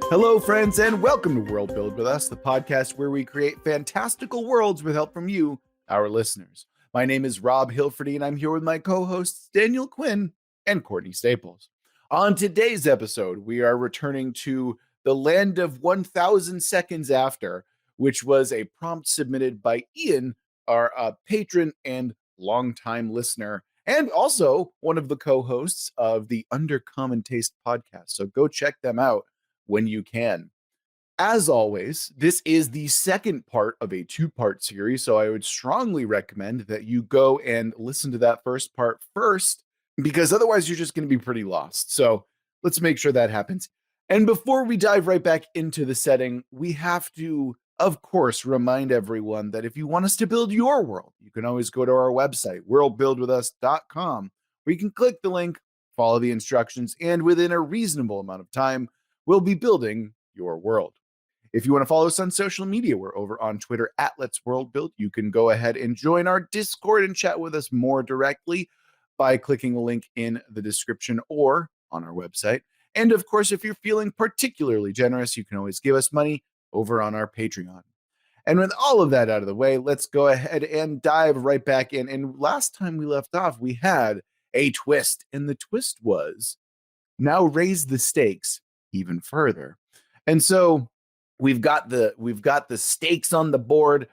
Hello, friends, and welcome to Worldbuild with us, the podcast where we create fantastical worlds with help from you, our listeners. My name is Rob Hilferty, and I'm here with my co-hosts Daniel Quinn and Courtney Staples. On today's episode, we are returning to the land of 1,000 seconds after, which was a prompt submitted by Ian, our patron and longtime listener, and also one of the co-hosts of the Under Common Taste podcast. So go check them out when you can. As always, this is the second part of a two-part series, so I would strongly recommend that you go and listen to that first part first, because otherwise you're just going to be pretty lost. So let's make sure that happens. And before we dive right back into the setting, we have to, of course, remind everyone that if you want us to build your world, you can always go to our website, worldbuildwithus.com, where you can click the link, follow the instructions, and within a reasonable amount of time, we'll be building your world. If you want to follow us on social media, we're over on Twitter at Let's World Build. You can go ahead and join our Discord and chat with us more directly by clicking the link in the description or on our website. And of course, if you're feeling particularly generous, you can always give us money over on our Patreon. And with all of that out of the way, let's go ahead and dive right back in. And last time we left off, we had a twist, and the twist was now raise the stakes even further. And so we've got the stakes on the board.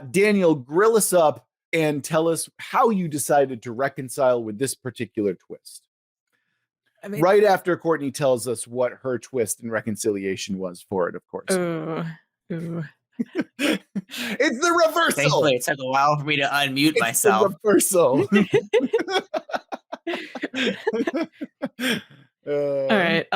Daniel, grill us up and tell us how you decided to reconcile with this particular twist. Right after Courtney tells us what her twist and reconciliation was for it, of course. Ooh. It's the reversal. Thankfully, it took a while for me to unmute It's myself. The reversal. All right.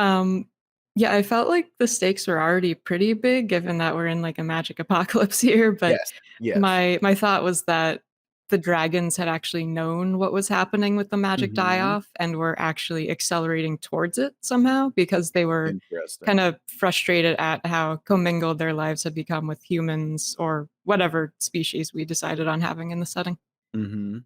Yeah, I felt like the stakes were already pretty big, given that we're in like a magic apocalypse here. But yes. my thought was that the dragons had actually known what was happening with the magic die-off and were actually accelerating towards it somehow, because they were kind of frustrated at how commingled their lives had become with humans or whatever species we decided on having in the setting. Mm-hmm.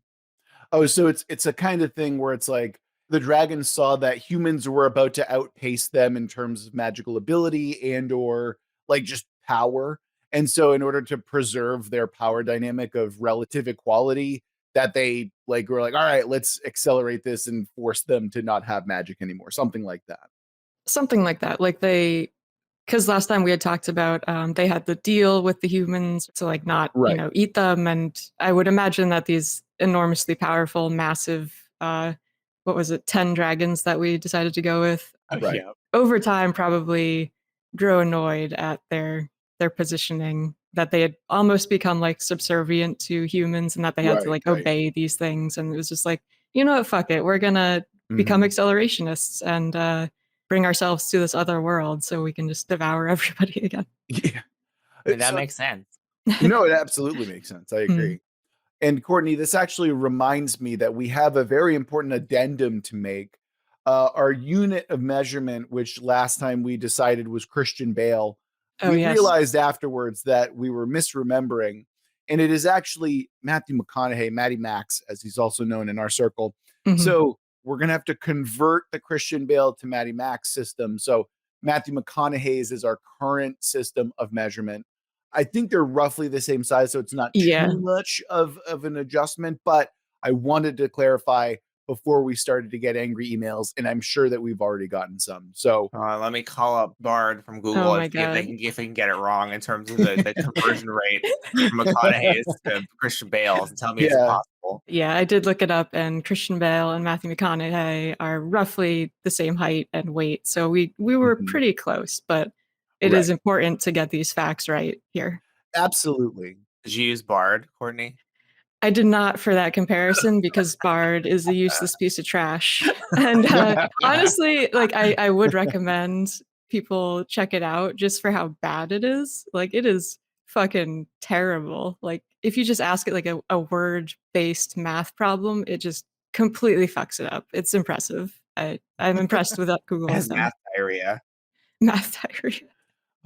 Oh, so it's a kind of thing where it's like the dragons saw that humans were about to outpace them in terms of magical ability and or like just power. And so in order to preserve their power dynamic of relative equality, that they like were like, all right, let's accelerate this and force them to not have magic anymore. Something like that. Something like that. Like because last time we had talked about they had the deal with the humans to like not eat them, and I would imagine that these enormously powerful, massive 10 dragons that we decided to go with over time probably grow annoyed at their positioning, that they had almost become like subservient to humans and that they had to like obey these things, and it was just like, you know what, fuck it, we're gonna become accelerationists and bring ourselves to this other world so we can just devour everybody again. Yeah, that makes sense. No, it absolutely makes sense. I agree. And Courtney, this actually reminds me that we have a very important addendum to make. Our unit of measurement, which last time we decided was Christian Bale, realized afterwards that we were misremembering. And it is actually Matthew McConaughey, Matty Max, as he's also known in our circle. So we're going to have to convert the Christian Bale to Matty Max system. So Matthew McConaughey's is our current system of measurement. I think they're roughly the same size, so it's not too much of an adjustment, but I wanted to clarify before we started to get angry emails, and I'm sure that we've already gotten some. So let me call up Bard from Google and see if they can get it wrong in terms of the conversion rate from McConaughey's to Christian Bale's and tell me it's impossible. Yeah, I did look it up, and Christian Bale and Matthew McConaughey are roughly the same height and weight, so we were pretty close, but it is important to get these facts right here. Absolutely. Did you use Bard, Courtney? I did not for that comparison, because Bard is a useless piece of trash. And honestly, like I would recommend people check it out just for how bad it is. Like, it is fucking terrible. Like, if you just ask it like a word-based math problem, it just completely fucks it up. It's impressive. I'm impressed with that Google. It has math diarrhea. Math diarrhea.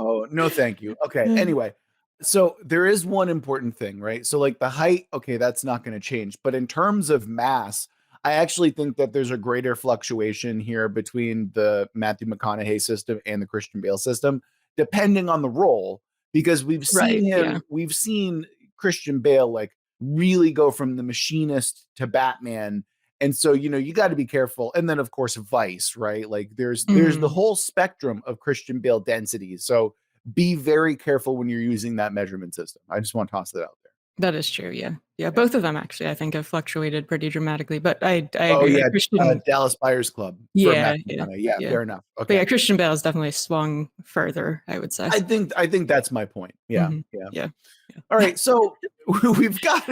Oh, no, thank you. Okay, anyway. So there is one important thing, right? So like the height, okay, that's not going to change. But in terms of mass, I actually think that there's a greater fluctuation here between the Matthew McConaughey system and the Christian Bale system, depending on the role, because we've seen Christian Bale like really go from the machinist to Batman. And so, you got to be careful. And then of course, Vice, right? Like there's the whole spectrum of Christian Bale densities. So be very careful when you're using that measurement system. I just want to toss that out there. That is true. Yeah. Both of them actually, I think, have fluctuated pretty dramatically. But I agree. Yeah, like Christian, Dallas Buyers Club. Yeah, fair enough. Okay, but yeah, Christian Bale has definitely swung further, I would say. I think that's my point. Yeah. All right, so we've got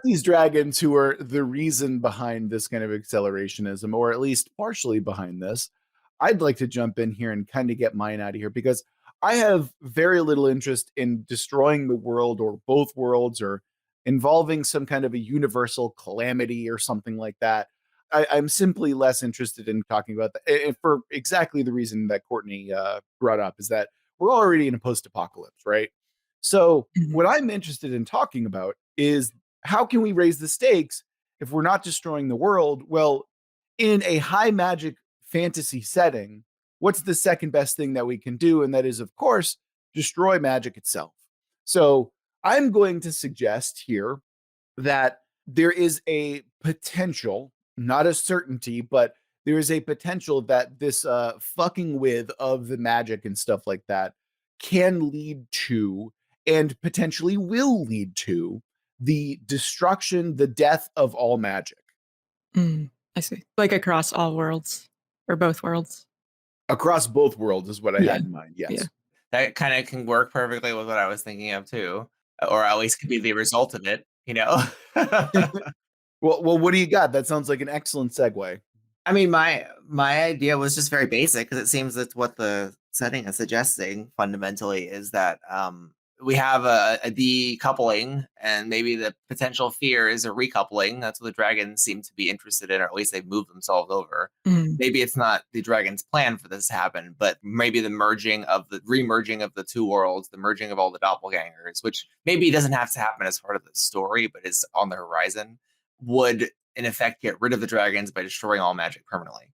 these dragons who are the reason behind this kind of accelerationism, or at least partially behind this. I'd like to jump in here and kind of get mine out of here, because I have very little interest in destroying the world or both worlds or involving some kind of a universal calamity or something like that. I'm simply less interested in talking about that, for exactly the reason that Courtney brought up, is that we're already in a post-apocalypse, right? So what I'm interested in talking about is, how can we raise the stakes if we're not destroying the world? Well, in a high magic fantasy setting, what's the second best thing that we can do? And that is, of course, destroy magic itself. So I'm going to suggest here that there is a potential, not a certainty, but there is a potential that this fucking with of the magic and stuff like that can lead to, and potentially will lead to, the destruction, the death of all magic. I see. Like across all worlds, or both worlds. Across both worlds is what I had in mind. Yes. Yeah. That kind of can work perfectly with what I was thinking of too, or at least could be the result of it, Well, what do you got? That sounds like an excellent segue. I mean, my idea was just very basic, because it seems that what the setting is suggesting fundamentally is that we have a decoupling, and maybe the potential fear is a recoupling. That's what the dragons seem to be interested in, or at least they've moved themselves over. Maybe it's not the dragons' plan for this to happen, but maybe the remerging of the two worlds, the merging of all the doppelgangers, which maybe doesn't have to happen as part of the story, but is on the horizon, would in effect get rid of the dragons by destroying all magic permanently.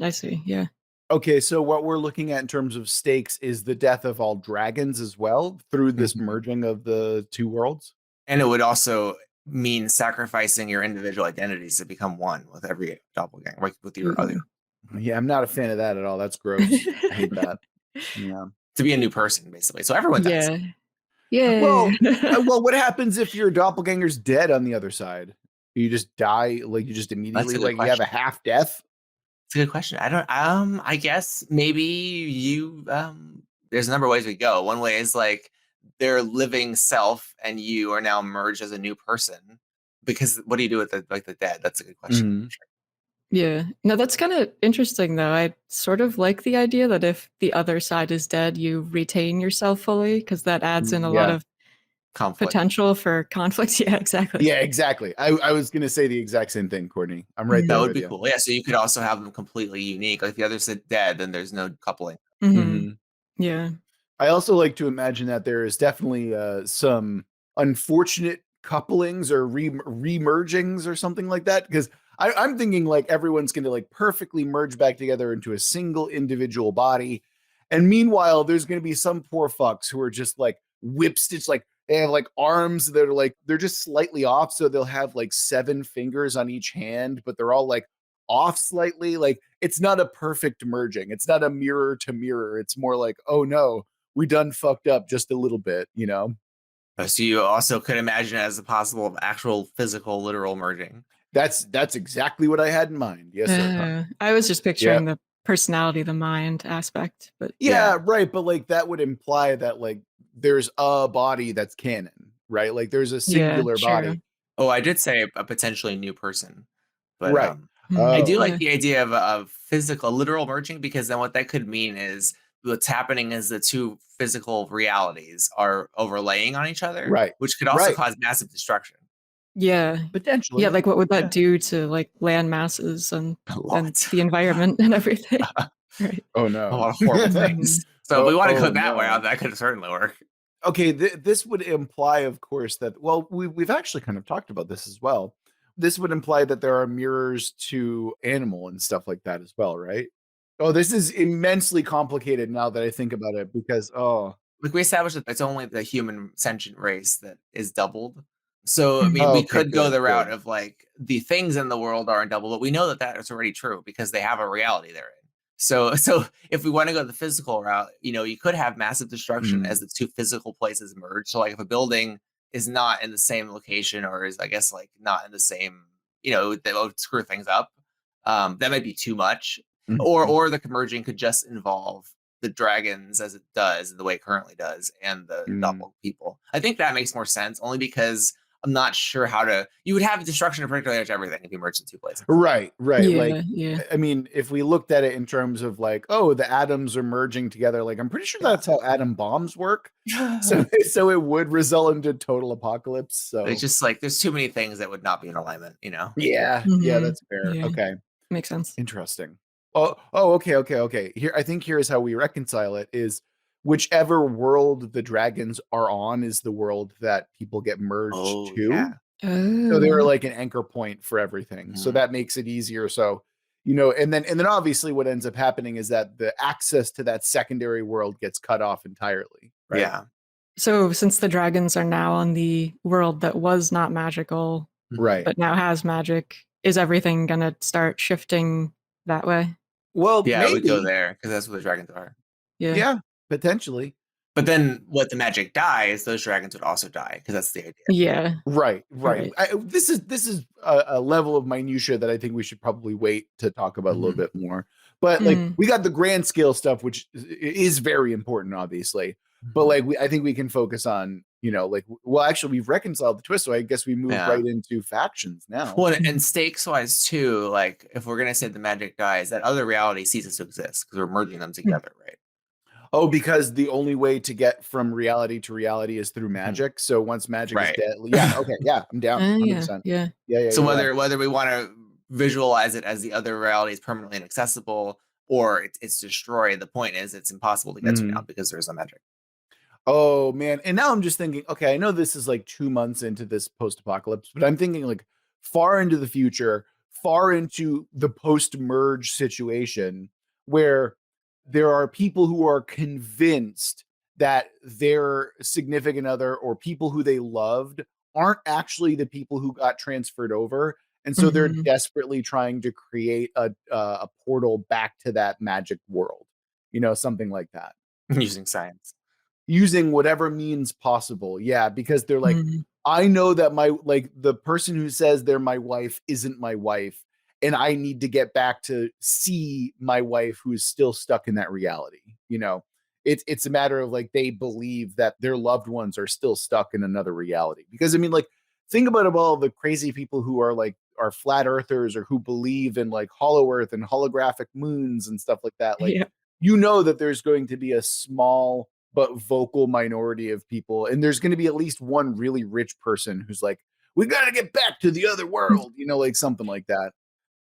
I see. Yeah. Okay, so what we're looking at in terms of stakes is the death of all dragons as well, through this merging of the two worlds. And it would also mean sacrificing your individual identities to become one with every doppelganger, like with your other. Yeah, I'm not a fan of that at all. That's gross. I hate that. Yeah. To be a new person, basically. So everyone dies. Yeah. Well, what happens if your doppelganger's dead on the other side? You just die, like you just immediately, like you have a half death? It's a good question. I don't. I guess maybe you. There's a number of ways we go. One way is like their living self, and you are now merged as a new person. Because what do you do with the dead? That's a good question. Yeah. No, that's kind of interesting, though. I sort of like the idea that if the other side is dead, you retain yourself fully, because that adds in a lot of conflict. Potential for conflict. Yeah, exactly. Yeah, exactly. I was going to say the exact same thing, Courtney. I'm right there. That would be cool. Yeah, so you could also have them completely unique. Like if the other's dead, then there's no coupling. Yeah. I also like to imagine that there is definitely some unfortunate couplings or remergings or something like that, because I'm thinking like everyone's going to like perfectly merge back together into a single individual body, and meanwhile there's going to be some poor fucks who are just like whip stitched, like they have like arms that are like they're just slightly off, so they'll have like 7 fingers on each hand, but they're all like off slightly. Like it's not a perfect merging. It's not a mirror to mirror. It's more like, oh no, we done fucked up just a little bit, So you also could imagine it as a possible actual physical, literal merging. That's exactly what I had in mind. Yes, sir. I was just picturing the personality, the mind aspect, but right. But like that would imply that like there's a body that's canon, right? Like there's a singular body. Oh, I did say a potentially new person, but right. I do like the idea of physical, literal merging, because then what that could mean is what's happening is the two physical realities are overlaying on each other, right? Which could also cause massive destruction. Yeah, potentially. Yeah, like what would that do to like land masses and the environment and everything? Right. Oh no, a lot of horrible things. So if we want to go that way out, that could certainly work. Okay, this would imply, of course, that we've actually kind of talked about this as well. this would imply that there are mirrors to animal and stuff like that as well, right? Oh, this is immensely complicated now that I think about it because, Like we established that it's only the human sentient race that is doubled. So I mean, Mhm. we okay, could go the route good. of like the things in the world aren't double, but we know that is already true because they have a reality they're in. So if we want to go the physical route, you could have massive destruction as the two physical places merge. So like if a building is not in the same location or is I guess like not in the same, that would screw things up. That might be too much. Or the merging could just involve the dragons as it does, the way it currently does, and the doppel people. I think that makes more sense, only because I'm not sure how to. You would have destruction of pretty much everything if you merge in two places. Right. Like, Yeah. I mean, if we looked at it in terms of like, oh, the atoms are merging together, like I'm pretty sure that's how atom bombs work. So it would result into total apocalypse. So it's just like there's too many things that would not be in alignment. yeah, Mhm. that's fair. Yeah. Okay, Makes sense. interesting. Okay. Here, I think here's how we reconcile it: is whichever world the dragons are on is the world that people get merged Oh to. yeah. So they're Oh. like an anchor point for everything. So Mhm. that makes it easier. So, and then obviously what ends up happening is that the access to that secondary world gets cut off entirely. Right. Yeah. So since the dragons are now on the world that was not magical, Right. but now has magic, is everything gonna start shifting that way? Well, Yeah, we go maybe. there because that's what the dragons are. Yeah. Yeah, potentially. But then, what the magic dies, those dragons would also die because that's the idea. Yeah. Right. Right. This is a level of minutia that I think we should probably wait to talk about a little bit more. But like Mm. we got the grand scale stuff, which is very important, obviously. But like I think we can focus on, actually we've reconciled the twist, so I guess we move right into factions now. Well, and stakes wise too, like if we're gonna say the magic dies, that other reality ceases to exist because we're merging them together, right? Oh, because the only way to get from reality to reality is through magic. So once magic is dead, I'm down. 100%. Yeah. So whether we want to visualize it as the other reality is permanently inaccessible or it's destroyed, the point is it's impossible to get to now because there's no magic. Oh man. And now I'm just thinking, okay, I know this is like 2 months into this post-apocalypse, but I'm thinking like far into the future, far into the post-merge situation where there are people who are convinced that their significant other or people who they loved aren't actually the people who got transferred over. And so they're desperately trying to create a portal back to that magic world, something like that. Using science. Using whatever means possible. Yeah, because they're like, I know that the person who says they're my wife isn't my wife, and I need to get back to see my wife who is still stuck in that reality. It's a matter of like they believe that their loved ones are still stuck in another reality. Because I mean, like, think about all the crazy people who are flat earthers or who believe in like hollow earth and holographic moons and stuff like that. Like, that there's going to be a small but vocal minority of people, and there's going to be at least one really rich person who's like, we got to get back to the other world, like something like that.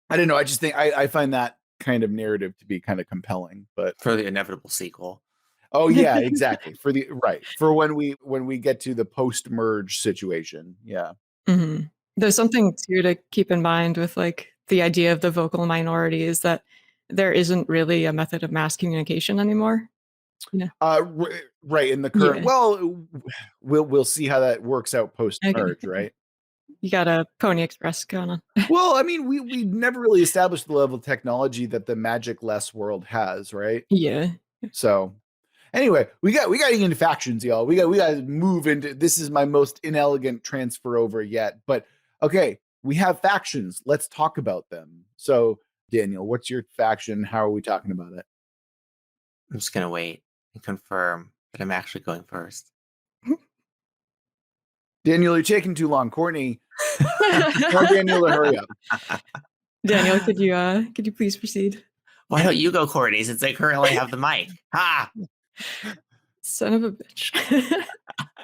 I don't know. I just think I find that kind of narrative to be kind of compelling, but for the inevitable sequel. Oh yeah, exactly. For when we get to the post-merge situation. Yeah. Mm-hmm. There's something too to keep in mind with like the idea of the vocal minority is that there isn't really a method of mass communication anymore. Yeah. Right in the current. Well, we'll see how that works out post-merge, right? You got a Pony Express going on. Well, I mean, we never really established the level of technology that the magic-less world has, right? Yeah. So anyway, we got to get into factions, y'all. We got to move into. This is my most inelegant transfer over yet, but okay, we have factions. Let's talk about them. So, Daniel, what's your faction? How are we talking about it? I'm just gonna wait and confirm that I'm actually going first. Daniel, you're taking too long. Courtney, tell Daniel to hurry up. Daniel, could you please proceed? Why don't you go, Courtney, since I currently have the mic? Ha! Son of a bitch.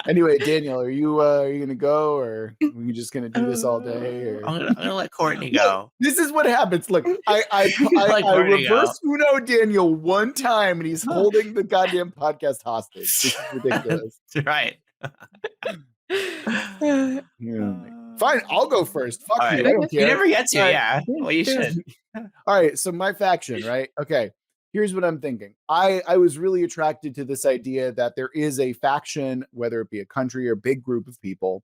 Anyway, Daniel, are you gonna go, or are you just gonna do this all day? Or? I'm gonna let Courtney go. This is what happens. Look, I reverse Uno Daniel one time, and he's holding the goddamn podcast hostage. This is ridiculous. Right. Fine, I'll go first. Fuck All you. right. I don't You care. never get to, All right. yeah. Well, you Yeah. should. All right, so my faction, right? Okay. Here's what I'm thinking. I was really attracted to this idea that there is a faction, whether it be a country or big group of people,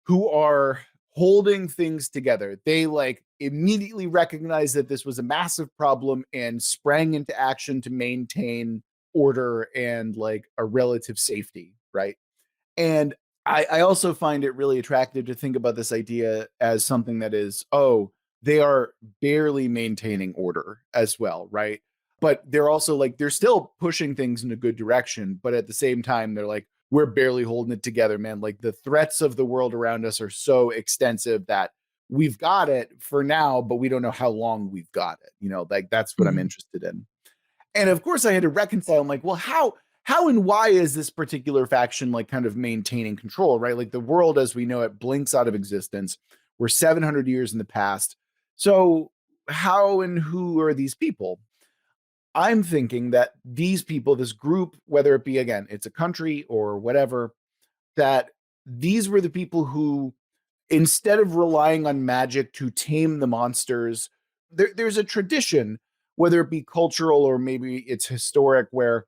who are holding things together. They like immediately recognized that this was a massive problem and sprang into action to maintain order and like a relative safety, right? And I also find it really attractive to think about this idea as something that is, oh, they are barely maintaining order as well, right? But they're also like, they're still pushing things in a good direction. But at the same time, they're like, we're barely holding it together, man. Like the threats of the world around us are so extensive that we've got it for now, but we don't know how long we've got it. You know, like that's what I'm interested in. And of course I had to reconcile. I'm like, well, how and why is this particular faction like kind of maintaining control, right? Like the world as we know it blinks out of existence. We're 700 years in the past. So how and who are these people? I'm thinking that these people, this group, whether it be again, it's a country or whatever, that these were the people who, instead of relying on magic to tame the monsters, there's a tradition, whether it be cultural or maybe it's historic, where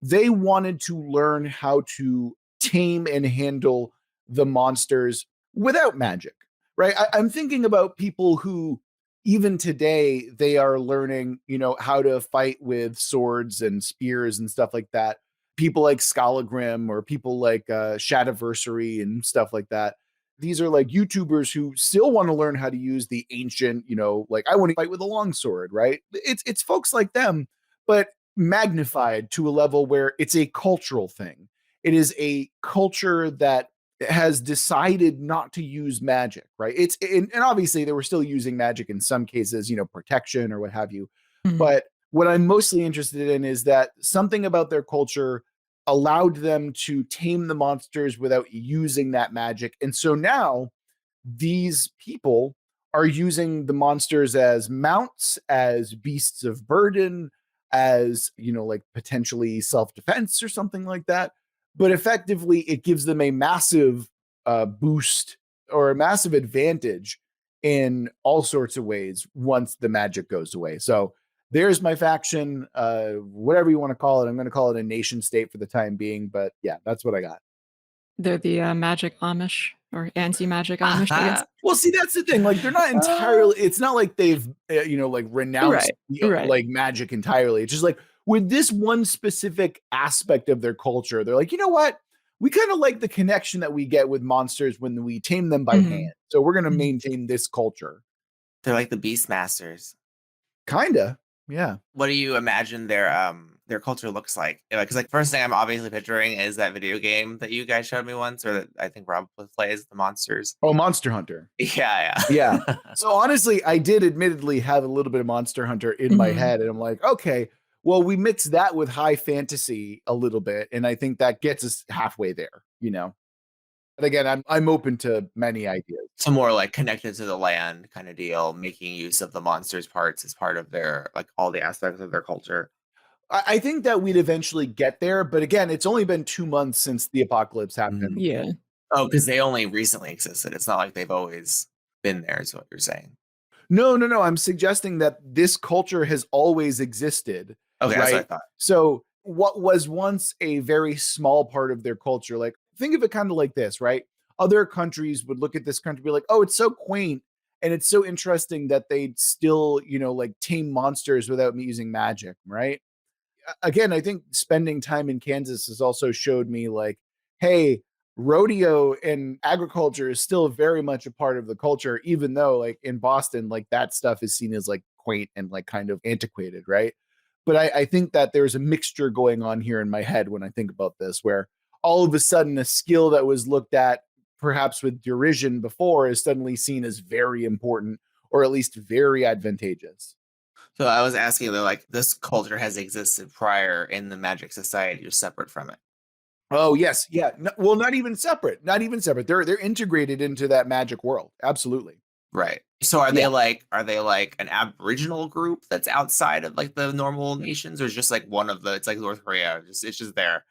they wanted to learn how to tame and handle the monsters without magic, right? I'm thinking about people who, even today, they are learning, you know, how to fight with swords and spears and stuff like that. People like Scalagrim or people like Shadiversary and stuff like that. These are like YouTubers who still want to learn how to use the ancient, you know, like I want to fight with a longsword, right? It's folks like them, but magnified to a level where it's a cultural thing. It is a culture that has decided not to use magic, right? And obviously they were still using magic in some cases, you know, protection or what have you. But what I'm mostly interested in is that something about their culture allowed them to tame the monsters without using that magic. And so now these people are using the monsters as mounts, as beasts of burden, as, you know, like potentially self-defense or something like that. But effectively, it gives them a massive boost or a massive advantage in all sorts of ways once the magic goes away. So there's my faction, whatever you want to call it. I'm going to call it a nation state for the time being. But yeah, that's what I got. They're the magic Amish or anti-magic Amish, I guess. Well, see, that's the thing. Like, they're not entirely. It's not like they've, you know, like renounced Right. like magic entirely. It's just like with this one specific aspect of their culture, they're like, you know what? We kind of like the connection that we get with monsters when we tame them by hand. So we're going to maintain this culture. They're like the Beastmasters. Kinda, yeah. What do you imagine their culture looks like? Because like first thing I'm obviously picturing is that video game that you guys showed me once, or that I think Rob plays, the Monsters. Oh, Monster Hunter. Yeah. Yeah. So honestly, I did admittedly have a little bit of Monster Hunter in my head, and I'm like, okay, well, we mix that with high fantasy a little bit, and I think that gets us halfway there, you know. But again, I'm open to many ideas. So more like connected to the land kind of deal, making use of the monsters parts as part of their, like all the aspects of their culture. I think that we'd eventually get there, but again, it's only been 2 months since the apocalypse happened. Yeah. Oh, because they only recently existed. It's not like they've always been there, is what you're saying. No. I'm suggesting that this culture has always existed. Okay, right? that's what I thought. So what was once a very small part of their culture, like think of it kind of like this, right? Other countries would look at this country and be like, oh, it's so quaint and it's so interesting that they'd still, you know, like tame monsters without using magic, right? Again, I think spending time in Kansas has also showed me like, hey, rodeo and agriculture is still very much a part of the culture, even though like in Boston, like that stuff is seen as like quaint and like kind of antiquated, right? But I think that there's a mixture going on here in my head when I think about this, where all of a sudden a skill that was looked at perhaps with derision before is suddenly seen as very important or at least very advantageous. So I was asking though, like this culture has existed prior in the Magic Society, you're separate from it. Oh yes, yeah. No, well, not even separate. Not even separate. They're integrated into that magic world. Absolutely. Right. So are they like an Aboriginal group that's outside of like the normal nations, or is just like one of the? It's like North Korea. It's just there.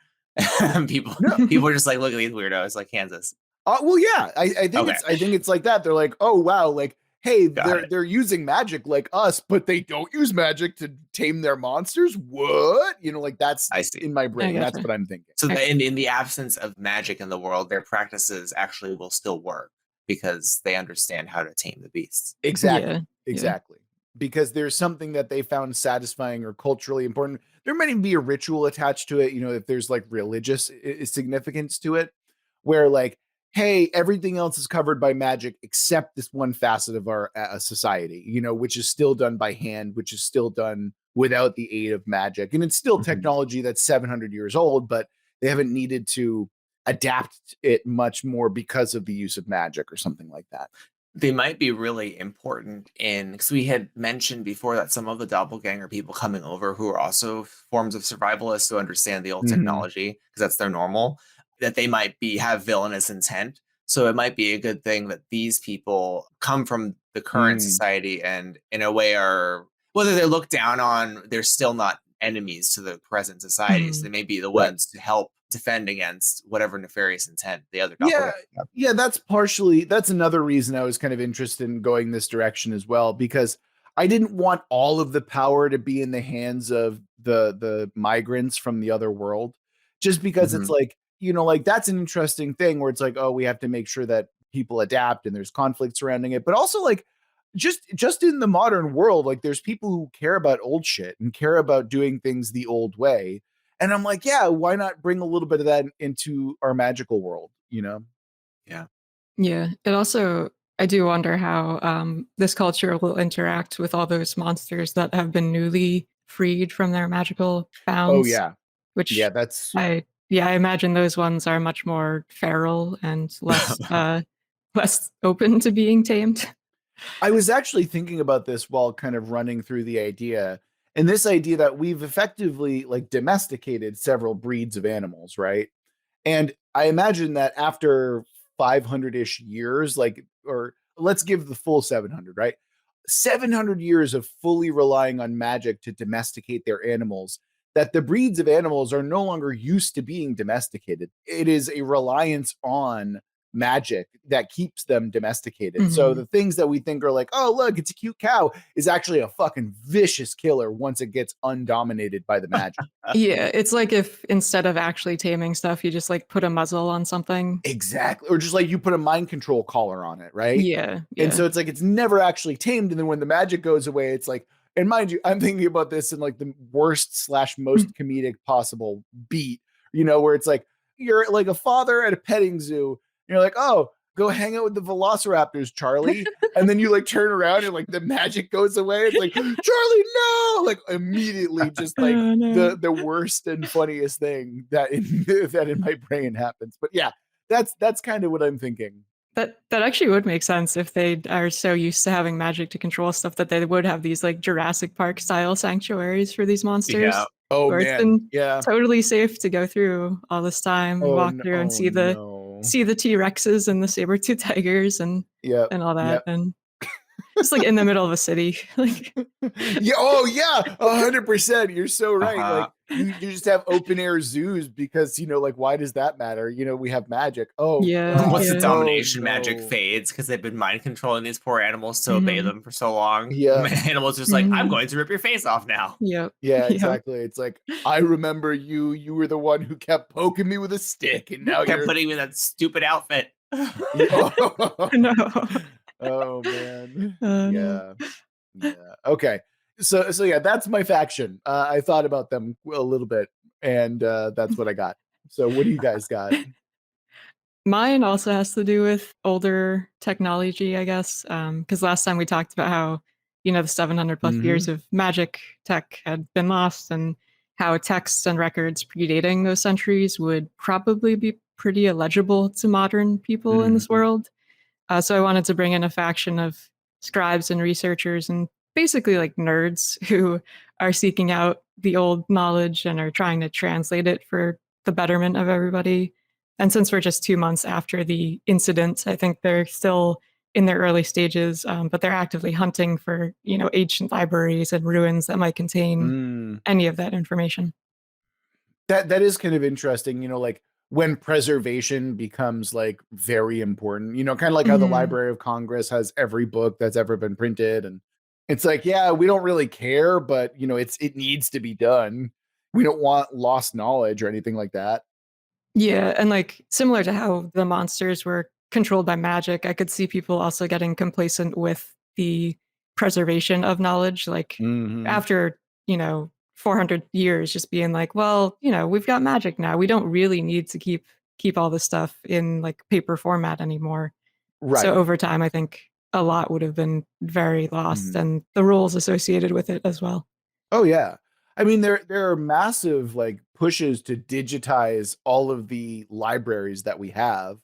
people No. people are just like, look at these weirdos, like Kansas. Well, yeah, I think Okay. I think it's like that. They're like, oh wow, like, hey, Got it. they're using magic like us, but they don't use magic to tame their monsters. What? You know, like that's I see. in my I brain. That's gotcha. what I'm thinking. So Okay. in the absence of magic in the world, their practices actually will still work because they understand how to tame the beasts. Yeah. Exactly. Yeah. Exactly. Because there's something that they found satisfying or culturally important. There might even be a ritual attached to it, you know, if there's like religious significance to it, where like, hey, everything else is covered by magic except this one facet of our society, you know, which is still done by hand, which is still done without the aid of magic. And it's still technology that's 700 years old, but they haven't needed to adapt it much more because of the use of magic or something like that. They might be really important in because we had mentioned before that some of the doppelganger people coming over who are also forms of survivalists who understand the old technology because that's their normal, that they might be have villainous intent. So it might be a good thing that these people come from the current society and in a way are whether they're looked down on, they're still not enemies to the present society. So they may be the Right. ones to help defend against whatever nefarious intent the other Yeah, doppelgangers have. yeah, that's another reason I was kind of interested in going this direction as well, because I didn't want all of the power to be in the hands of the migrants from the other world, just because it's like, you know, like that's an interesting thing where it's like, oh, we have to make sure that people adapt and there's conflict surrounding it, but also like just in the modern world, like there's people who care about old shit and care about doing things the old way. And I'm like, yeah, why not bring a little bit of that into our magical world, you know? Yeah. Yeah. It also, I do wonder how this culture will interact with all those monsters that have been newly freed from their magical Oh bounds, yeah. Yeah, which that's I imagine those ones are much more feral and less less open to being tamed. I was actually thinking about this while kind of running through the idea. And this idea that we've effectively like domesticated several breeds of animals, right? And I imagine that after 500-ish years, like, or let's give the full 700, right? 700 years of fully relying on magic to domesticate their animals, that the breeds of animals are no longer used to being domesticated. It is a reliance on magic that keeps them domesticated. So the things that we think are like, oh, look, it's a cute cow, is actually a fucking vicious killer once it gets undominated by the magic. Yeah, it's like if instead of actually taming stuff, you just like put a muzzle on something. Exactly. Or just like you put a mind control collar on it, right? Yeah, And yeah. so it's like it's never actually tamed. And then when the magic goes away, it's like, and mind you, I'm thinking about this in like the worst / most comedic possible beat, you know, where it's like you're like a father at a petting zoo. And you're like, oh, go hang out with the velociraptors, Charlie. And then you like turn around and like the magic goes away. It's like, Charlie, no, like immediately just like Oh, no. the worst and funniest thing that that in my brain happens. But yeah, that's kind of what I'm thinking. That actually would make sense if they are so used to having magic to control stuff that they would have these like Jurassic Park style sanctuaries for these Yeah. monsters. Oh Where it's man, been yeah. totally safe to go through all this time and walk through and Oh no. see the T-Rexes and the saber-tooth tigers Yep. and all that. Yep. And just like in the middle of a city. Like Yeah. Oh yeah. 100%. You're so right. Uh-huh. Like you just have open air zoos because, you know, like why does that matter? You know, we have magic. Oh yeah, God. Once the yeah. domination Oh magic no. fades because they've been mind controlling these poor animals to obey them for so long, Yeah. animals just like, I'm going to rip your face off now. Yep. Yeah, Yep. exactly. It's like, I remember you. You were the one who kept poking me with a stick, and now Kept you're. putting me in that stupid outfit. No. Oh man. No. Yeah. Yeah. Okay. So yeah, that's my faction. I thought about them a little bit, and that's what I got. So what do you guys got? Mine also has to do with older technology, I guess. Because last time we talked about how, you know, the 700 plus Mm-hmm. years of magic tech had been lost and how texts and records predating those centuries would probably be pretty illegible to modern people in this Mm-hmm. world. So I wanted to bring in a faction of scribes and researchers and basically like nerds who are seeking out the old knowledge and are trying to translate it for the betterment of everybody. And since we're just 2 months after the incident, I think they're still in their early stages, but they're actively hunting for, you know, ancient libraries and ruins that might contain Mm. any of that information. That is kind of interesting. You know, like when preservation becomes like very important, you know, kind of like how the Mhm. Library of Congress has every book that's ever been printed. And it's like, yeah, we don't really care, but you know, it needs to be done. We don't want lost knowledge or anything like that. Yeah, and, like, similar to how the monsters were controlled by magic, I could see people also getting complacent with the preservation of knowledge, like, Hmm. after, 400 years just being like, "Well, we've got magic now. We don't really need to keep all this stuff in, like, paper format anymore." So Right. over time, I think a lot would have been very lost Mhm. and the rules associated with it as well. Oh yeah. I mean, there are massive like pushes to digitize all of the libraries that we have,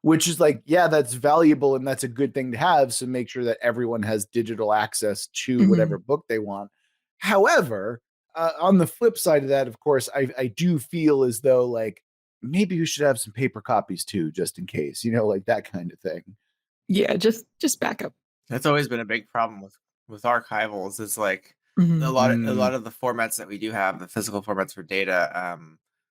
which is like, yeah, that's valuable and that's a good thing to have. So make sure that everyone has digital access to Mhm. whatever book they want. However, on the flip side of that, of course, I do feel as though like maybe we should have some paper copies too, just in case, you know, like that kind of thing. Yeah, just backup. That's always been a big problem with archivals. Is like Mhm. a Mm, lot of the formats that we do have, the physical formats for data.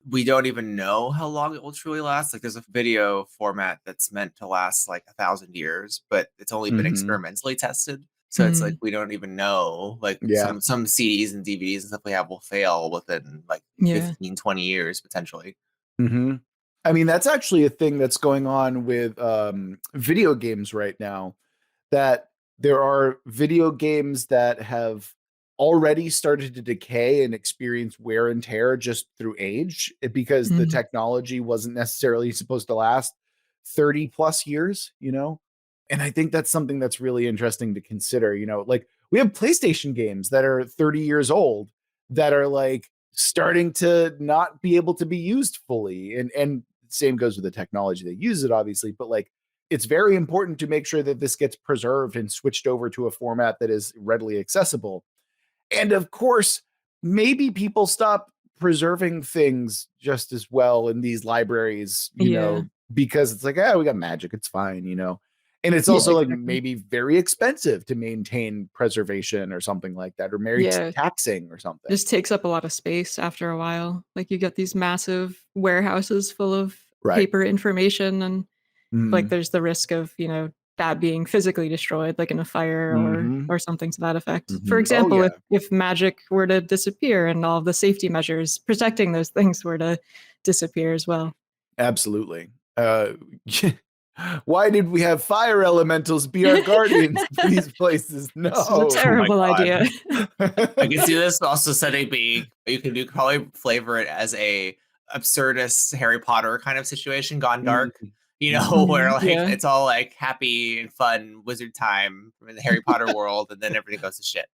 We don't even know how long it will truly last. Like there's a video format that's meant to last like 1,000 years, but it's only been hmm. experimentally tested. So it's like Mm. we don't even know. Like Yeah. some CDs and DVDs and stuff we have will fail within like Yeah. 15, 20 years potentially. Hmm. I mean, that's actually a thing that's going on with video games right now, that there are video games that have already started to decay and experience wear and tear just through age because the Mm. technology wasn't necessarily supposed to last 30 plus years, you know? And I think that's something that's really interesting to consider, you know, like we have PlayStation games that are 30 years old that are like starting to not be able to be used fully. And same goes with the technology that uses it, obviously, but like it's very important to make sure that this gets preserved and switched over to a format that is readily accessible. And of course, maybe people stop preserving things just as well in these libraries, you Yeah. know, because it's like, we got magic, it's fine, you know. And it's Yeah, also like exactly. maybe very expensive to maintain preservation or something like that, or very Yeah. taxing or something. Just takes up a lot of space after a while. Like, you get these massive warehouses full of Right. paper information and, like, Mm-hmm. there's the risk of, that being physically destroyed, like in a fire Mm-hmm. or something to that effect. For Mm-hmm. Oh example, yeah. if magic were to disappear and all the safety measures protecting those things were to disappear as well. Absolutely. Why did we have fire elementals be our guardians of these places? This is a No. Oh my terrible god. idea. I can see this also setting being you can do probably flavor it as a absurdist Harry Potter kind of situation gone Mm, dark. You know, where Mhm, like yeah. it's all like happy and fun wizard time in the Harry Potter world, and then everything goes to shit.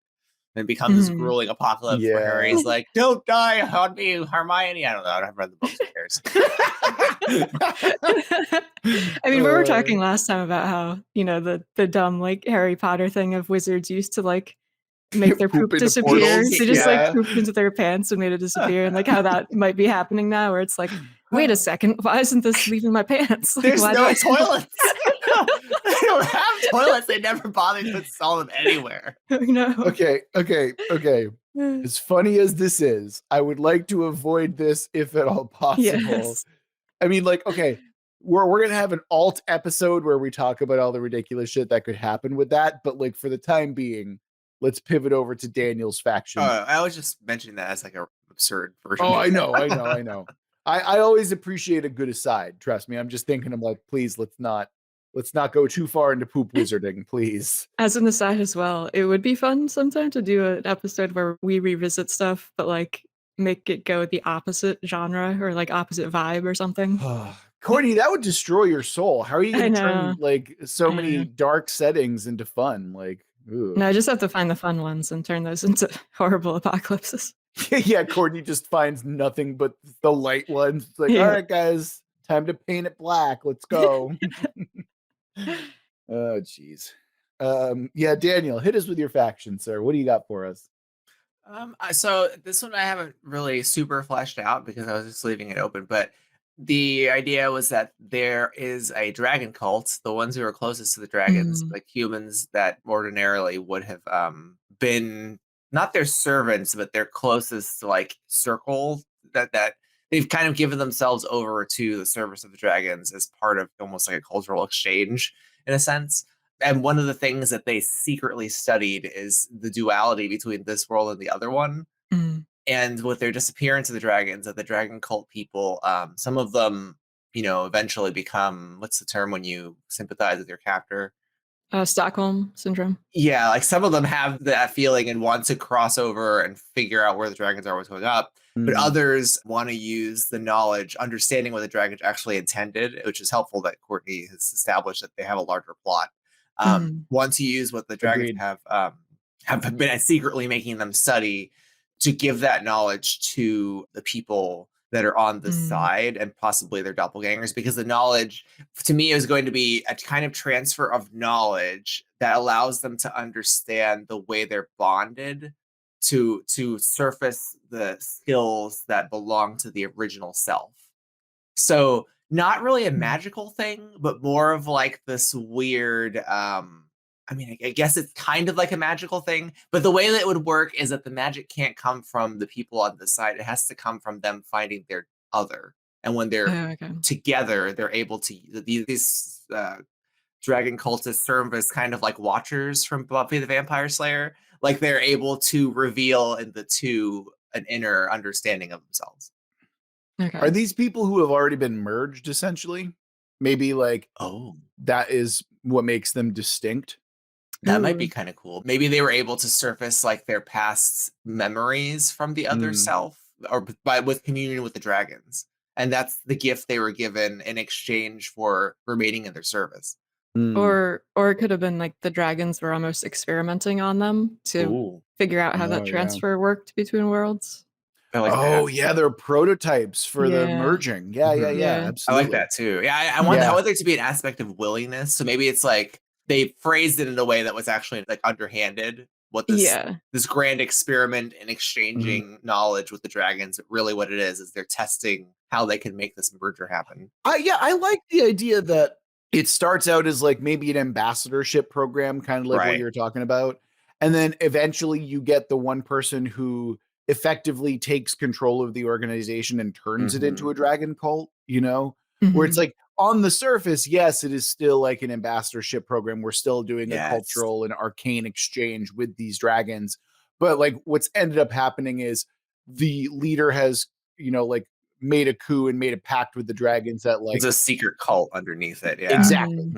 And it becomes this Mhm. grueling apocalypse where yeah. Harry's like, "Don't die on me, Hermione." I don't know. I haven't read the books. Who cares? I mean, we were uh, talking last time about how, the dumb, like, Harry Potter thing of wizards used to, like, make their poop poop into disappear. portals. They just, like, Yeah. pooped into their pants and made it disappear, and, like, how that might be happening now where it's like, "Wait a second, why isn't this leaving my pants? Like, There's why do no I smell?" toilets. They don't have toilets. They never bothered to install them anywhere. No. Okay. As funny as this is, I would like to avoid this if at all possible. Yes. I mean, like, okay, we're gonna have an alt episode where we talk about all the ridiculous shit that could happen with that, but like for the time being, let's pivot over to Daniel's faction. I was just mentioning that as like a absurd version Oh, of I know, I know, I it. know. I always appreciate a good aside. Trust me. I'm just thinking, I'm like, please, let's not go too far into poop wizarding, please. As an aside as well, it would be fun sometime to do an episode where we revisit stuff, but, like, make it go the opposite genre or, like, opposite vibe or something. Courtney, that would destroy your soul. How are you I gonna know, turn like so I many know. dark settings into fun? Like, ugh. No, I just have to find the fun ones and turn those into horrible apocalypses. Yeah, Courtney just finds nothing but the light ones. It's like, all Yeah. right, guys, time to paint it black. Let's go. Oh, jeez. Yeah, Daniel, hit us with your faction, sir. What do you got for us? So this one I haven't really super fleshed out because I was just leaving it open. But the idea was that there is a dragon cult, the ones who are closest to the dragons, Mm, like humans that ordinarily would have been not their servants, but their closest like circle that they've kind of given themselves over to the service of the dragons as part of almost like a cultural exchange in a sense. And one of the things that they secretly studied is the duality between this world and the other one. Mm. And with their disappearance of the dragons, that the dragon cult people, some of them, eventually become, what's the term when you sympathize with your captor? Stockholm syndrome. Yeah, like some of them have that feeling and want to cross over and figure out where the dragons are, what's going up. But others want to use the knowledge, understanding what the dragons actually intended, which is helpful that Courtney has established that they have a larger plot. Want to use what the dragons have been secretly making them study to give that knowledge to the people that are on the side and possibly their doppelgangers, because the knowledge to me is going to be a kind of transfer of knowledge that allows them to understand the way they're bonded to surface the skills that belong to the original self. So not really a magical thing, but more of like this weird I guess it's kind of like a magical thing, but the way that it would work is that the magic can't come from the people on the side. It has to come from them finding their other. And when they're together, they're able to, these dragon cultists serve as kind of like watchers from Buffy the Vampire Slayer. Like they're able to reveal in the two an inner understanding of themselves. Okay. Are these people who have already been merged essentially? Maybe like, that is what makes them distinct. That might be kind of cool. Maybe they were able to surface like their past memories from the other self, or with communion with the dragons. And that's the gift they were given in exchange for remaining in their service. Or it could have been like the dragons were almost experimenting on them to figure out how that transfer worked between worlds. Yeah, they're prototypes for the merging. Yeah, absolutely. I like that too. Yeah, I want there to be an aspect of willingness. So maybe it's like they phrased it in a way that was actually like underhanded. What this grand experiment in exchanging knowledge with the dragons, really what it is they're testing how they can make this merger happen. I like the idea that it starts out as like maybe an ambassadorship program, kind of like what you're talking about. And then eventually you get the one person who effectively takes control of the organization and turns it into a dragon cult, where it's like on the surface, yes, it is still like an ambassadorship program. We're still doing a cultural and arcane exchange with these dragons. But like what's ended up happening is the leader has, like made a coup and made a pact with the dragons that like it's a secret cult underneath it. Yeah.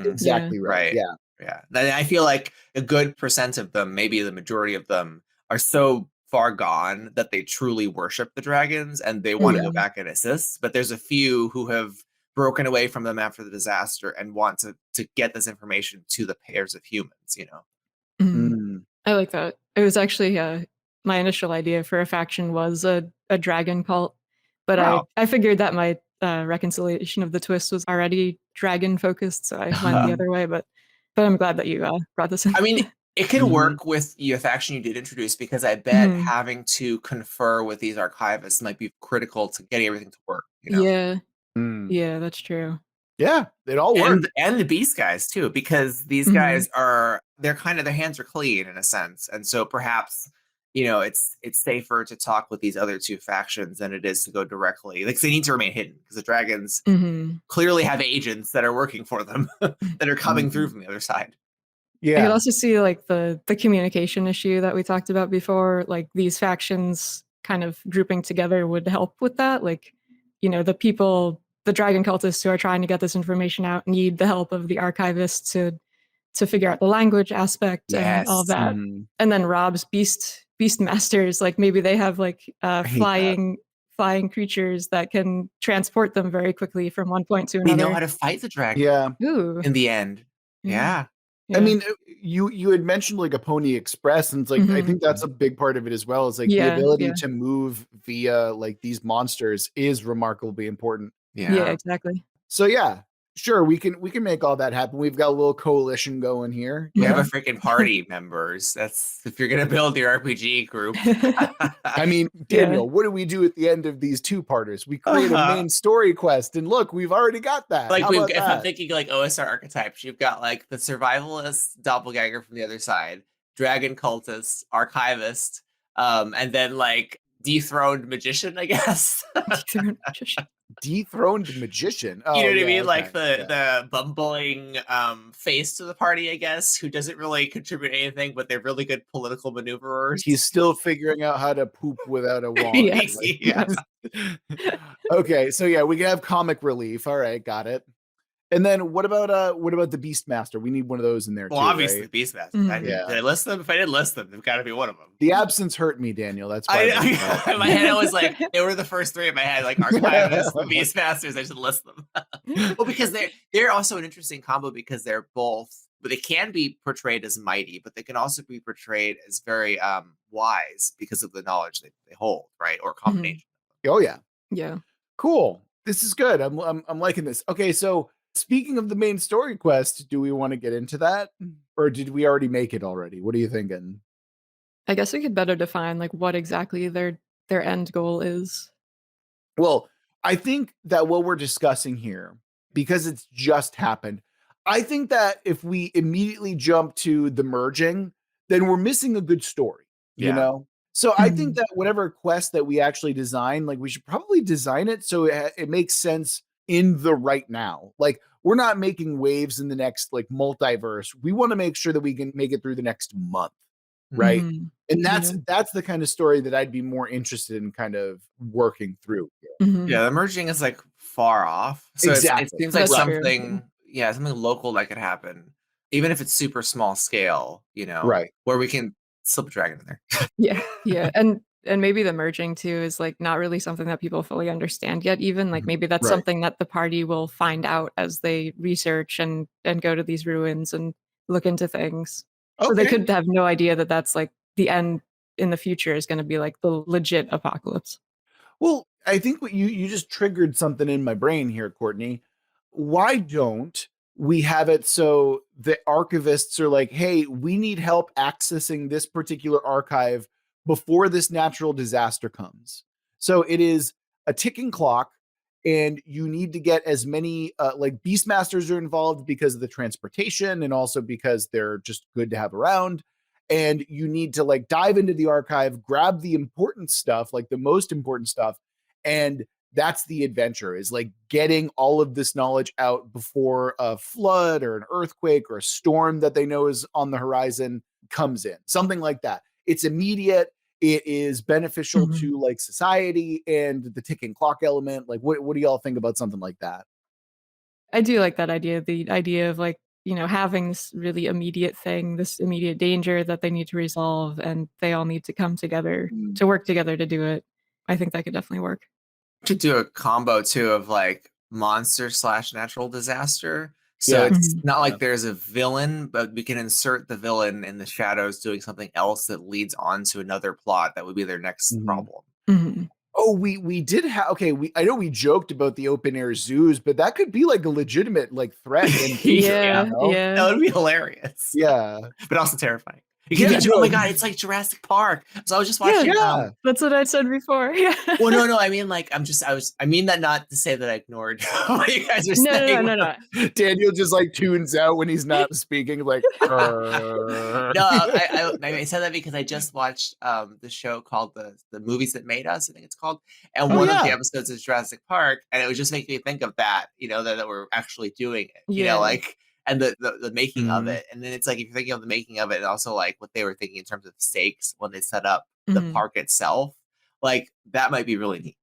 Exactly right. Yeah. And I feel like a good percent of them, maybe the majority of them, are so far gone that they truly worship the dragons and they want to go back and assist. But there's a few who have broken away from them after the disaster and want to get this information to the pairs of humans, I like that. It was actually my initial idea for a faction was a dragon cult, but I figured that my reconciliation of the twist was already dragon focused, so I went the other way. But I'm glad that you brought this in. I mean, it can work with the faction you did introduce, because I bet having to confer with these archivists might be critical to getting everything to work. Yeah, that's true. Yeah, it all works. And the beast guys too, because these guys they're kind of, their hands are clean in a sense. And so perhaps, it's safer to talk with these other two factions than it is to go directly. Like they need to remain hidden because the dragons clearly have agents that are working for them that are coming through from the other side. Yeah. I could also see like the communication issue that we talked about before, like these factions kind of grouping together would help with that. Like, the dragon cultists who are trying to get this information out need the help of the archivists to figure out the language aspect and all that. And then Rob's beast masters, like maybe they have like flying creatures that can transport them very quickly from one point to another. They know how to fight the dragon. In the end. Yeah. I mean, you had mentioned like a Pony Express, and it's like I think that's a big part of it as well. Is like the ability to move via like these monsters is remarkably important. Yeah, exactly. So sure, we can make all that happen. We've got a little coalition going here. We have a freaking party members. That's if you're gonna build your RPG group. I mean, Daniel, what do we do at the end of these two-parters? We create a main story quest, and look, we've already got that. Like if I'm thinking like OSR archetypes, you've got like the survivalist doppelganger from the other side, dragon cultist, archivist, and then like dethroned magician, I guess. Dethroned magician. Dethroned magician. You Oh, know what I yeah, mean? Like okay, the bumbling face to the party, I guess, who doesn't really contribute anything, but they're really good political maneuverers. He's still figuring out how to poop without a wand. Yes. Yeah. Okay, so yeah, we can have comic relief. All right, got it. And then what about the Beastmaster? We need one of those in there Well, too, obviously, right? Beastmaster. Mhm. Did I list them? If I didn't list them, they've got to be one of them. The absence hurt me, Daniel. That's why. In my head, I was like, they were the first three in my head, like Archivists, the Beastmasters. I should list them. Well, because they're also an interesting combo because they're both, but they can be portrayed as mighty, but they can also be portrayed as very wise because of the knowledge they hold, right? Or combination. Oh yeah. Yeah. Cool. This is good. I'm liking this. Okay, so speaking of the main story quest, do we want to get into that? Or did we already make it already? What are you thinking? I guess we could better define like what exactly their end goal is. Well, I think that what we're discussing here, because it's just happened, I think that if we immediately jump to the merging, then we're missing a good story, you Yeah. know? So I think Mhm. that whatever quest that we actually design, like we should probably design it so it makes sense in the right now. Like we're not making waves in the next like multiverse. We want to make sure that we can make it through the next month, right? Mhm. And Yeah. that's the kind of story that I'd be more interested in kind of working through. Mhm. Yeah, the merging is like far off. So it Exactly. seems like That's true. something, yeah, something local that could happen, even if it's super small scale, Right. where we can slip a dragon in there. Yeah. Yeah. And maybe the merging too is like not really something that people fully understand yet. Even like maybe that's Right. something that the party will find out as they research and go to these ruins and look into things. So they Okay. could have no idea that that's like the end in the future is going to be like the legit apocalypse. Well, I think what you just triggered something in my brain here, Courtney. Why don't we have it so the archivists are like, hey, we need help accessing this particular archive before this natural disaster comes. So it is a ticking clock, and you need to get as many like Beastmasters are involved because of the transportation and also because they're just good to have around. And you need to like dive into the archive, grab the important stuff, like the most important stuff, and that's the adventure, is like getting all of this knowledge out before a flood or an earthquake or a storm that they know is on the horizon comes in, something like that. It's immediate, it is beneficial Mhm. to like society, and the ticking clock element. Like what do y'all think about something like that? I do like that idea. The idea of like, having this really immediate thing, this immediate danger that they need to resolve, and they all need to come together Mm. to work together to do it. I think that could definitely work. Could do a combo too of like monster slash natural disaster. So Yes. it's Mhm. not Yeah. like there's a villain, but we can insert the villain in the shadows doing something else that leads on to another plot that would be their next Mhm. problem. Mhm. Oh, we did have, okay, I know we joked about the open air zoos, but that could be like a legitimate like threat in future, Yeah, you know? yeah. That would be hilarious. Yeah. But also terrifying. You Yeah, can oh my no. god, it's like Jurassic Park. So I was just Yeah, watching Yeah. That's what I said before. Yeah. well, no, I mean like I mean that not to say that I ignored what you guys are No, saying. no. Daniel just like tunes out when he's not speaking, like No, I said that because I just watched the show called the Movies That Made Us, I think it's called. And Oh, one of the yeah. episodes is Jurassic Park, and it was just making me think of that, that we're actually doing it. Yeah. Like and the making of Mhm. it. And then it's like if you're thinking of the making of it and also like what they were thinking in terms of stakes when they set up the Mhm. park itself, like that might be really neat.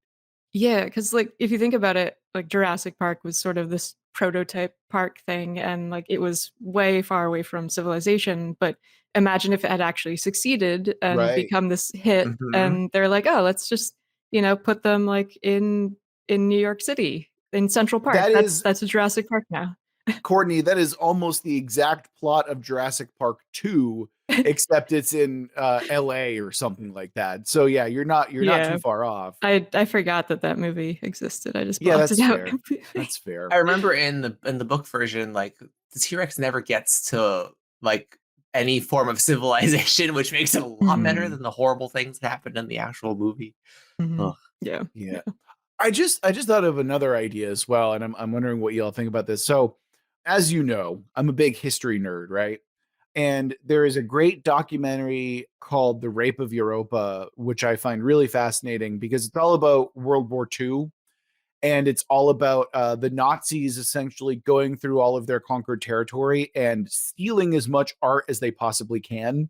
Yeah, because like if you think about it, like Jurassic Park was sort of this prototype park thing, and like it was way far away from civilization. But imagine if it had actually succeeded and Right. become this hit, Mhm. and they're like, oh, let's just put them like in New York City in Central Park. That is, That's a Jurassic Park now. Courtney, that is almost the exact plot of Jurassic Park 2, except it's in LA or something like that. So yeah, you're not too Yeah, far off. I forgot that movie existed. I just Yeah, blocked it that's out fair. completely. That's fair. I remember in the book version, like the T-Rex never gets to like any form of civilization, which makes it a lot better Mhm. than the horrible things that happened in the actual movie. Mhm. Ugh. Yeah. Yeah. I just thought of another idea as well, and I'm wondering what y'all think about this. So, as you know, I'm a big history nerd, right? And there is a great documentary called The Rape of Europa, which I find really fascinating because it's all about World War II. And it's all about the Nazis essentially going through all of their conquered territory and stealing as much art as they possibly can,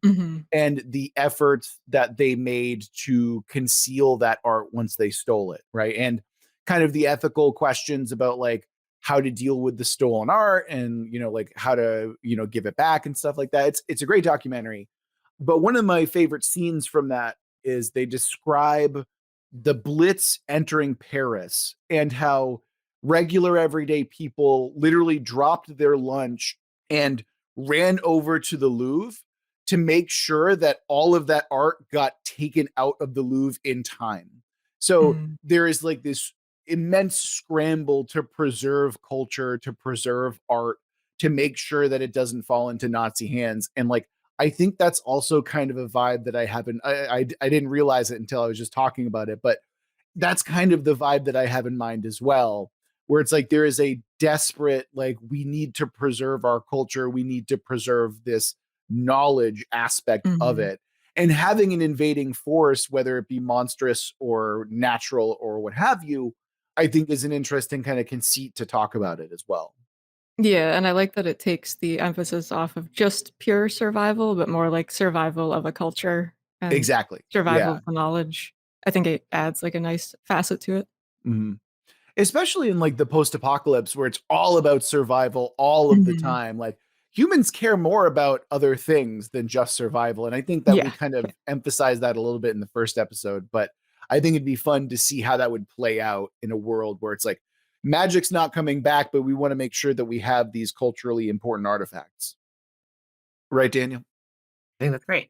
and the efforts that they made to conceal that art once they stole it, right? And kind of the ethical questions about like how to deal with the stolen art and, you know, like how to, you know, give it back and stuff like that. It's a great documentary. But one of my favorite scenes from that is they describe the Blitz entering Paris and how regular everyday people literally dropped their lunch and ran over to the Louvre to make sure that all of that art got taken out of the Louvre in time. So there is like this immense scramble to preserve culture, to preserve art, to make sure that it doesn't fall into Nazi hands. And like, I think that's also kind of a vibe that I haven't, I didn't realize it until I was just talking about it, but that's kind of the vibe that I have in mind as well, where it's like there is a desperate, like, we need to preserve our culture, we need to preserve this knowledge aspect of it. And having an invading force, whether it be monstrous or natural or what have you, I think is an interesting kind of conceit to talk about it as well. Yeah, and I like that it takes the emphasis off of just pure survival, but more like survival of a culture and Exactly. survival Yeah. of the knowledge. I think it adds like a nice facet to it. Especially in like the post-apocalypse where it's all about survival all of the time. Like humans care more about other things than just survival. And I think that we Yeah. kind of emphasized that a little bit in the first episode, but I think it'd be fun to see how that would play out in a world where it's like magic's not coming back, but we want to make sure that we have these culturally important artifacts. Right, Daniel? I think that's great.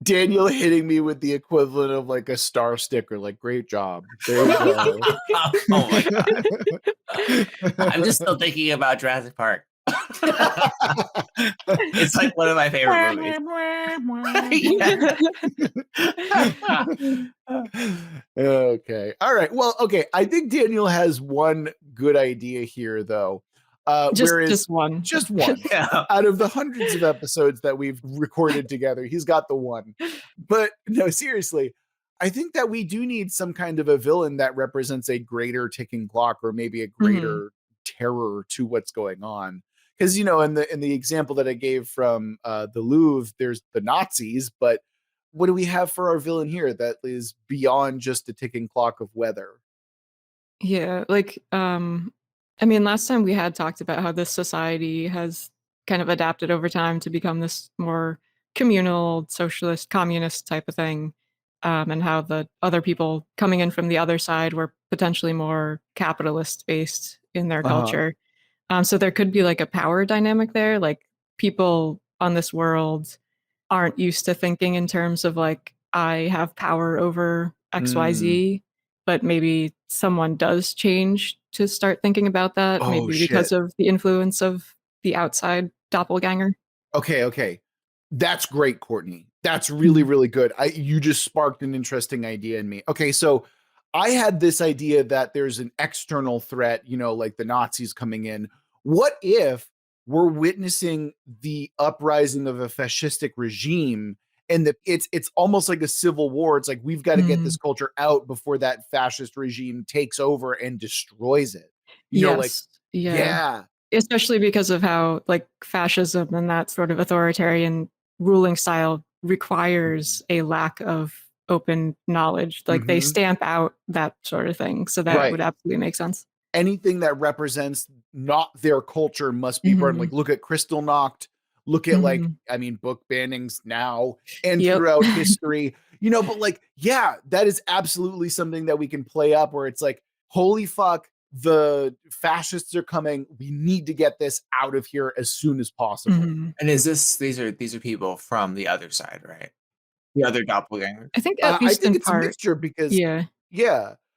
Daniel hitting me with the equivalent of like a star sticker, like, great job. There you go. Oh my God. I'm just still thinking about Jurassic Park. It's like one of my favorite movies. Okay. All right. Well, okay. I think Daniel has one good idea here, though. Just one. Just one. Yeah. Out of the hundreds of episodes that we've recorded together, he's got the one. But no, seriously, I think that we do need some kind of a villain that represents a greater ticking clock or maybe a greater terror to what's going on. Because, you know, in the example that I gave from the Louvre, there's the Nazis, but what do we have for our villain here that is beyond just a ticking clock of weather? Yeah, like I mean last time we had talked about how this society has kind of adapted over time to become this more communal, socialist, communist type of thing. And how the other people coming in from the other side were potentially more capitalist based in their culture. So there could be like a power dynamic there. Like people on this world aren't used to thinking in terms of like, I have power over XYZ, but maybe someone does change to start thinking about that, Oh, maybe shit. because of the influence of the outside doppelganger. Okay. That's great, Courtney. That's really, really good. You just sparked an interesting idea in me. Okay, so I had this idea that there's an external threat, you know, like the Nazis coming in. What if we're witnessing the uprising of a fascistic regime and it's almost like a civil war. It's like we've got to get this culture out before that fascist regime takes over and destroys it. You know, like, Yes. Yeah. yeah. Especially because of how like fascism and that sort of authoritarian ruling style requires a lack of open knowledge. Like they stamp out that sort of thing. So that would absolutely make sense. Anything that represents not their culture must be burned. Like look at Crystal Knocked, look at like, I mean, book bannings now and throughout history, you know, but like, yeah, that is absolutely something that we can play up where it's like, holy fuck, the fascists are coming. We need to get this out of here as soon as possible. And is this these are people from the other side, right? The other doppelganger. I think at least in it's part. a mixture because yeah.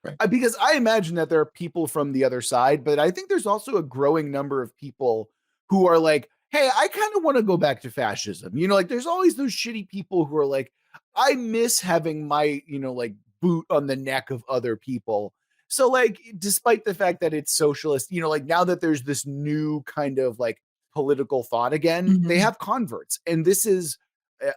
Right. Because I imagine that there are people from the other side, but I think there's also a growing number of people who are like, hey, I kind of want to go back to fascism. You know, like there's always those shitty people who are like, I miss having my, you know, like boot on the neck of other people. So like, despite the fact that it's socialist, like now that there's this new kind of like political thought again, they have converts. And this is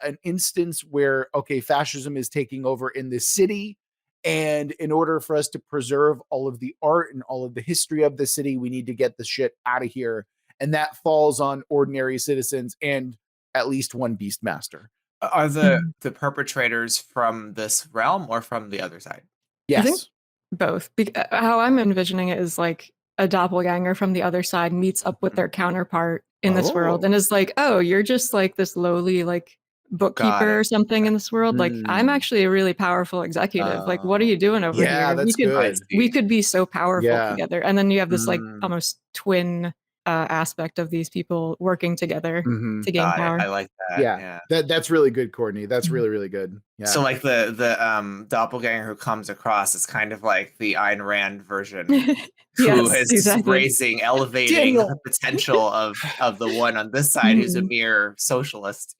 an instance where, okay, fascism is taking over in this city. And in order for us to preserve all of the art and all of the history of the city, we need to get the shit out of here. And that falls on ordinary citizens and at least one Beastmaster. Are the perpetrators from this realm or from the other side? Yes. I think both. How I'm envisioning it is like a doppelganger from the other side meets up with their counterpart in this world and is like, oh, you're just like this lowly like bookkeeper or something in this world. Like I'm actually a really powerful executive. Like what are you doing over here? Yeah, that's good. We could be so powerful together. And then you have this like almost twin aspect of these people working together to gain power. I like that. Yeah. That's really good, Courtney. That's really, really good. Yeah. So like the doppelganger who comes across is kind of like the Ayn Rand version who is elevating the potential of the one on this side who's a mere socialist,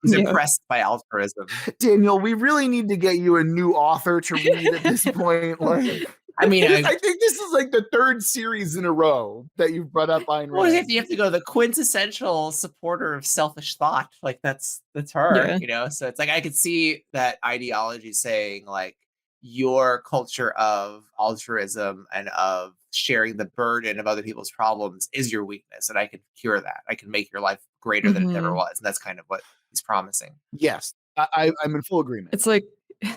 who's impressed by altruism. Daniel, we really need to get you a new author to read at this point. Like, I mean, I think this is like the third series in a row that you've brought up Ayn Rand. Well, you have to go the quintessential supporter of selfish thought. Like that's her, So it's like I could see that ideology saying like your culture of altruism and of sharing the burden of other people's problems is your weakness, and I can cure that. I can make your life greater than it ever was, and that's kind of what he's promising. Yes, I'm in full agreement. It's like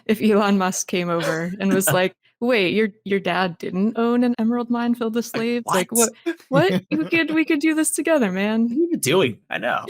if Elon Musk came over and was like, wait, your dad didn't own an emerald mine filled with slaves? Like what? we could do this together, man. What are you doing? I know.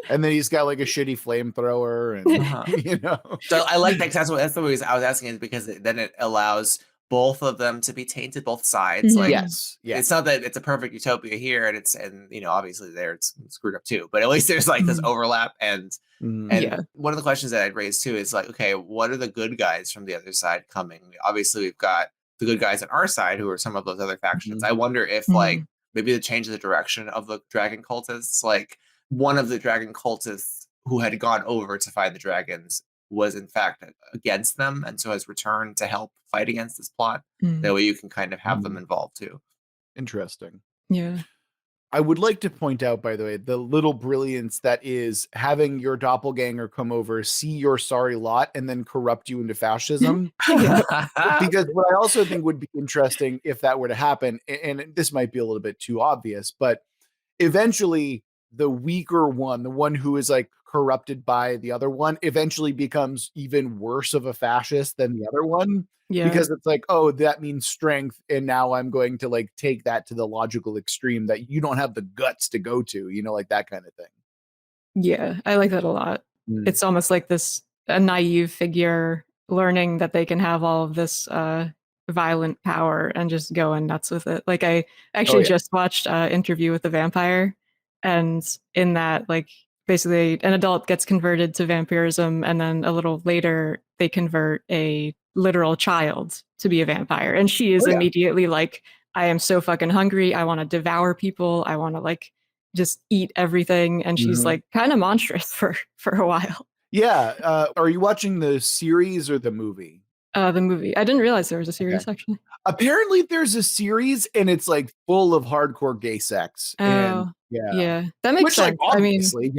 And then he's got like a shitty flamethrower and So I like that. That's the reason I was asking, is because then it allows both of them to be tainted, both sides. Like yes. It's not that it's a perfect utopia here and obviously there it's screwed up too, but at least there's like this overlap and one of the questions that I'd raised too is like, okay, what are the good guys from the other side coming? Obviously we've got the good guys on our side who are some of those other factions. I wonder if like maybe the change of the direction of the dragon cultists, like one of the dragon cultists who had gone over to find the dragons was in fact against them and so has returned to help fight against this plot. That way you can kind of have them involved too. Interesting. Yeah. I would like to point out, by the way, the little brilliance that is having your doppelganger come over, see your sorry lot, and then corrupt you into fascism. Because what I also think would be interesting if that were to happen, and this might be a little bit too obvious, but eventually the weaker one, the one who is like corrupted by the other one, eventually becomes even worse of a fascist than the other one. Yeah. Because it's like, oh, that means strength. And now I'm going to like take that to the logical extreme that you don't have the guts to go to, like that kind of thing. Yeah, I like that a lot. It's almost like a naive figure learning that they can have all of this violent power and just going nuts with it. Like I actually just watched Interview with the Vampire, and in that, like basically an adult gets converted to vampirism, and then a little later they convert a literal child to be a vampire, and she is immediately like, I am so fucking hungry, I want to devour people, I want to like just eat everything, and she's like kind of monstrous for a while. Are you watching the series or the movie? The movie. I didn't realize there was a series actually. Apparently there's a series and it's like full of hardcore gay sex. Oh, yeah. That makes sense. Like, obviously,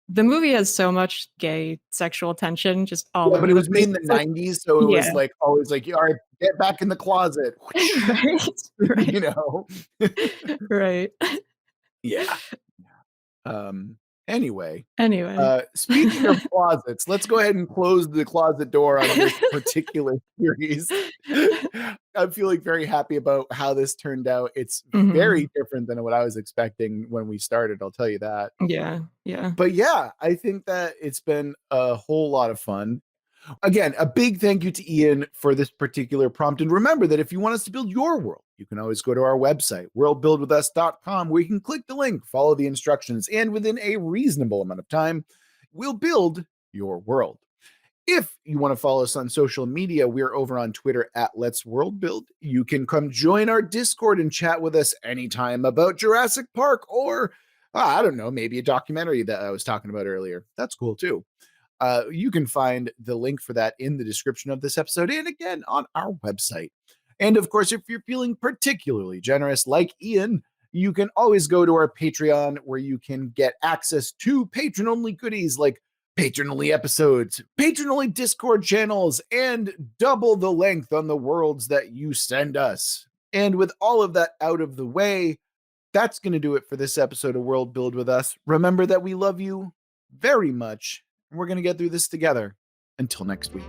the movie has so much gay sexual tension just all over. But it was made in the 90s, so it was like always like, all right, get back in the closet. Right. Right. Yeah. Anyway, speaking of closets, let's go ahead and close the closet door on this particular series. I'm feeling very happy about how this turned out. It's very different than what I was expecting when we started, I'll tell you that. Yeah. But I think that it's been a whole lot of fun. Again, a big thank you to Ian for this particular prompt. And remember that if you want us to build your world, you can always go to our website, worldbuildwithus.com, where you can click the link, follow the instructions, and within a reasonable amount of time, we'll build your world. If you want to follow us on social media, we're over on Twitter at Let's Worldbuild. You can come join our Discord and chat with us anytime about Jurassic Park or, I don't know, maybe a documentary that I was talking about earlier. That's cool too. You can find the link for that in the description of this episode and again on our website. And of course, if you're feeling particularly generous like Ian, you can always go to our Patreon where you can get access to patron-only goodies like patron-only episodes, patron-only Discord channels, and double the length on the worlds that you send us. And with all of that out of the way, that's going to do it for this episode of World Build with us. Remember that we love you very much, and we're going to get through this together. Until next week.